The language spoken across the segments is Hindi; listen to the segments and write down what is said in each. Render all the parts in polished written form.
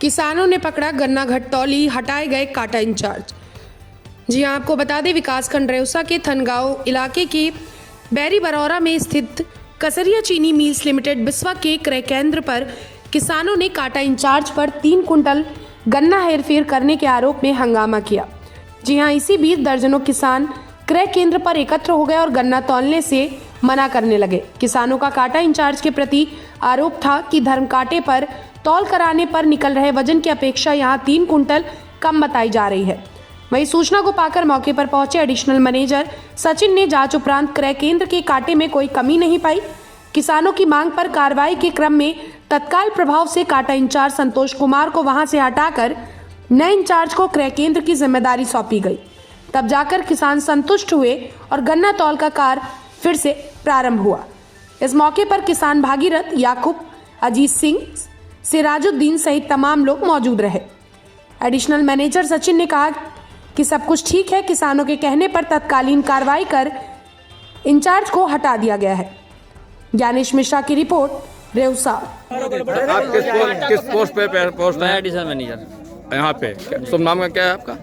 किसानों ने पकड़ा गन्ना घटतौली, हटाए गए काटा इंचार्ज। जी हां, आपको बता दें विकासखंड रेउसा के थनगांव इलाके के बैरी बरौरा में स्थित कसरिया चीनी मिल्स लिमिटेड बिस्वा के क्रय केंद्र पर किसानों ने काटा इंचार्ज पर 3 कुंटल गन्ना हेरफेर करने के आरोप में हंगामा किया। जी हां, इसी बीच दर्जनों किसान क्रय केंद्र पर एकत्र हो गए और गन्ना तौलने से मना करने लगे। किसानों का काटा इंचार्ज के प्रति आरोप था कि धर्म कांटे पर तौल कराने पर निकल रहे वजन की अपेक्षा यहां 3 कुंटल कम बताई जा रही है। वहीं सूचना को पाकर मौके पर पहुंचे एडिशनल मैनेजर सचिन ने जांच उपरांत क्रय केंद्र के कांटे में कोई कमी नहीं पाई। किसानों की मांग पर कार्रवाई के क्रम में तत्काल प्रभाव से काटा इंचार्ज संतोष कुमार को वहां से हटाकर नए इंचार्ज को क्रय केंद्र की जिम्मेदारी सौंपी गई। तब जाकर किसान संतुष्ट हुए और गन्ना तौल का कार्य फिर से प्रारंभ हुआ। इस मौके पर किसान भागीरथ, याकूब, अजीत सिंह, सिराजुद्दीन सहित तमाम लोग मौजूद रहे। एडिशनल मैनेजर सचिन ने कहा कि सब कुछ ठीक है। किसानों के कहने पर तत्कालीन कार्रवाई कर इंचार्ज को हटा दिया गया है। ज्ञानेश मिश्रा की रिपोर्ट, रेउसा। आप किस पोस्ट पे पोस्ट है? एडिशनल मैनेजर यहाँ पे शुभ नाम का क्या है आपका?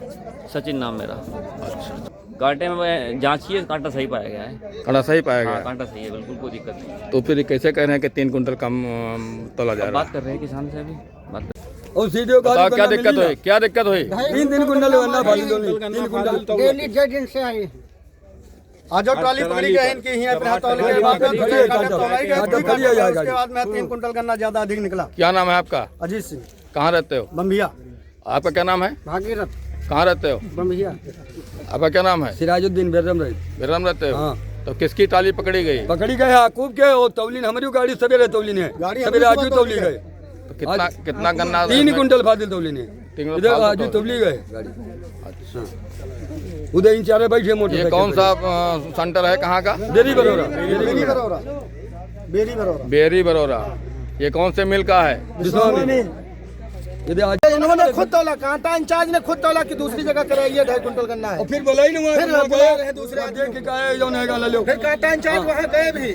सचिन नाम मेरा। कांटे में जांचिए, कांटा सही पाया गया है। कांटा सही पाया हाँ, गया? कांटा सही है, बिल्कुल कोई दिक्कत नहीं। तो फिर कैसे कह रहे हैं कि 3 कुंटल कम तोला जा रहा बात है? कर रहे हैं किसान से अभी बात कर। और सीधे बताओ क्या दिक्कत हुई? क्या दिक्कत हुई? 3 कुंटल गन्ना फाली दो, 3 कुंटल डेली 6 दिन से आई। आज ट्रॉली पकड़ी गई इनकी यहीं पे तौल के बाद उसके बाद में 3 कुंटल गन्ना ज्यादा अधिक निकला। क्या नाम है आपका? अजीत सिंह, कहाँ रहते हो? बम्बिया। आपका क्या नाम है? भागीरथ, कहाँ रहते हो? बम्बिया। आपका क्या नाम है? सिराजुद्दीन बेरम रही बेरम रहते हो? हाँ। तो किसकी टाली पकड़ी गई? पकड़ी गए याकूब के, और तौलीन हमारी गाड़ी सवेरे तौलीन है, सवेरे आजू तौली गए। तो कितना गन्ना? 3 कुंटल फादिल तौलीन है, इधर आजू तौली गए गाड़ी। अच्छा, उधर इंचार्ज बैठे मोटे। ये कौन सा सेंटर है? कहाँ का? बेरी बरौरा। बेरी बरौरा, बेरी बरौरा। बेरी बरौरा। ये कौन से मिल का है? इधर आज इन्होंने खुद तौला, कांटा इंचार्ज ने खुद तौला कि दूसरी जगह कराइए 2.5 कुंटल गन्ना है। फिर बोला ही नहीं, फिर बुला रहे दूसरे आदमी देख के कहा जो नहीं गाला लो। फिर कांटा इंचार्ज वहाँ गए भी,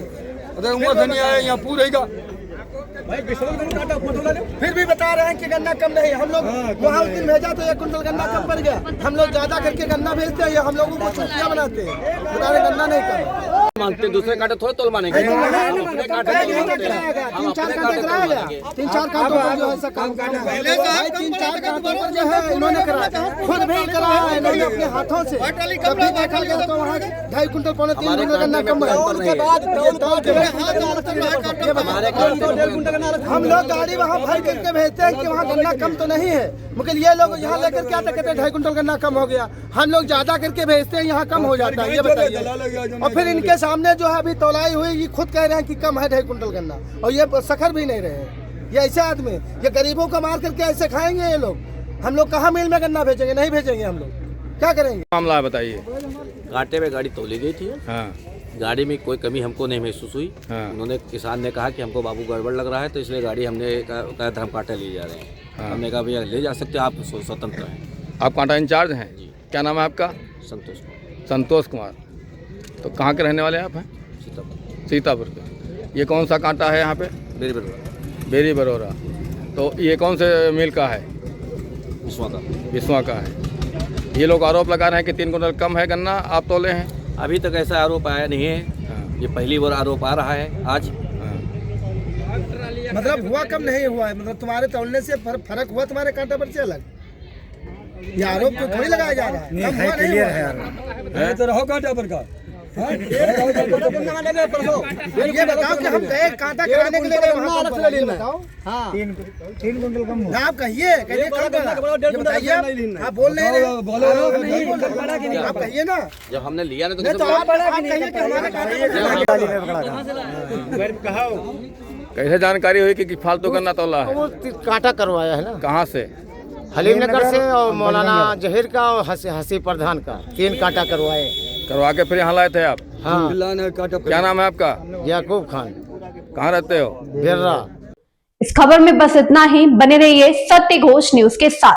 उधर उमर से नहीं आया, यहाँ पूरा का फिर भी बता रहे हैं कि गन्ना कम नहीं। हम लोग वहाँ उस दिन भेजा तो 1 कुंटल गन्ना कम पड़ गया। हम लोग ज्यादा करके गन्ना भेजते हैं, हम लोगों को छुट्टियाँ बनाते हैं, बता रहे गन्ना नहीं कम मांगते दूसरे कांटे थोड़े तोल मानेंगे। 3-4 कांटे कराया गया। 3-4 कांटों पर जो है ऐसा काम करना है। 3-4 कांटों पर जो है इन्होंने कराया, खुद भी कराया है इन्होंने अपने हाथों से। जब भी देखा गया तो वहाँ 2.5 कुंटल, 3 कुंटल गन्ना कम है। हम लोग गाड़ी वहाँ भर करके भेजते हैं कि वहाँ गन्ना कम तो नहीं है, मगर ये लोग यहाँ लेकर क्या कहते हैं 2.5 कुंटल गन्ना कम हो गया। हम लोग ज्यादा करके भेजते हैं, यहाँ कम हो जाता है, ये बताइए। और फिर इनके सामने जो है अभी तौलाई हुई, ये खुद कह रहे हैं कि कम है 2.5 कुंटल गन्ना, और ये सखर भी नहीं रहे हैं। ये ऐसे आदमी, ये गरीबों को मार करके ऐसे खाएंगे ये लोग। हम लोग कहाँ मिल में गन्ना भेजेंगे? नहीं भेजेंगे। हम लोग क्या करेंगे? मामला है बताइए। कांटे में गाड़ी तौली गई थी। हाँ गाड़ी में कोई कमी हमको नहीं महसूस हुई। हाँ। उन्होंने, किसान ने कहा कि हमको बाबू गड़बड़ लग रहा है, तो इसलिए गाड़ी हमने कहा हम कांटे ले जा रहे हैं। हाँ। हमने कहा भैया ले जा सकते हो, आप स्वतंत्र हैं। आप कांटा इंचार्ज हैं? जी। क्या नाम है आपका? संतोष कुमार, संतोष कुमार। तो कहाँ के रहने वाले आप हैं? सीतापुर। सीतापुर के। ये कौन सा कांटा है यहाँ पे? बेरी बरौरा, बेरी बरौरा। तो ये कौन से मिल का है? विश्वा का। बिस्वा का है। ये लोग आरोप लगा रहे हैं कि 3 कुंटल कम है गन्ना, आप तोले हैं। अभी तक ऐसा आरोप आया नहीं है। हाँ। ये पहली बार आरोप आ रहा है आज। हाँ। मतलब हुआ कम नहीं हुआ है, मतलब तुम्हारे तौलने से फर्क हुआ तुम्हारे कांटा पर से अलग? ये आरोप तो थोड़ी लगाया जा रहा है। कम हुआ नहीं हुआ है। तो रहो कांटा पर का। ये बताओ कि हम गए कांटा कराने के लिए गए वहाँ पर, बताओ। हाँ 3 कुंटल कम हुआ। आप कहिए ये बताइए, आप बोल नहीं रहे, आप कहिए ना। जब हमने लिया ना तो नहीं तो आप कहिए कि हमारे कैसे जानकारी हुई कि फालतू गन्ना तोला है? वो कांटा करवाया है ना, कहाँ से? हलीम नगर से, और मौलाना जहीर का और हसी प्रधान का 3 कांटा करवाए। करवा के फिर यहाँ लाए थे आप? हाँ, क्या नाम है आपका? याकूब खान, कहाँ रहते हो? बेर्रा। इस खबर में बस इतना ही। बने रहिए सत्य घोष न्यूज के साथ।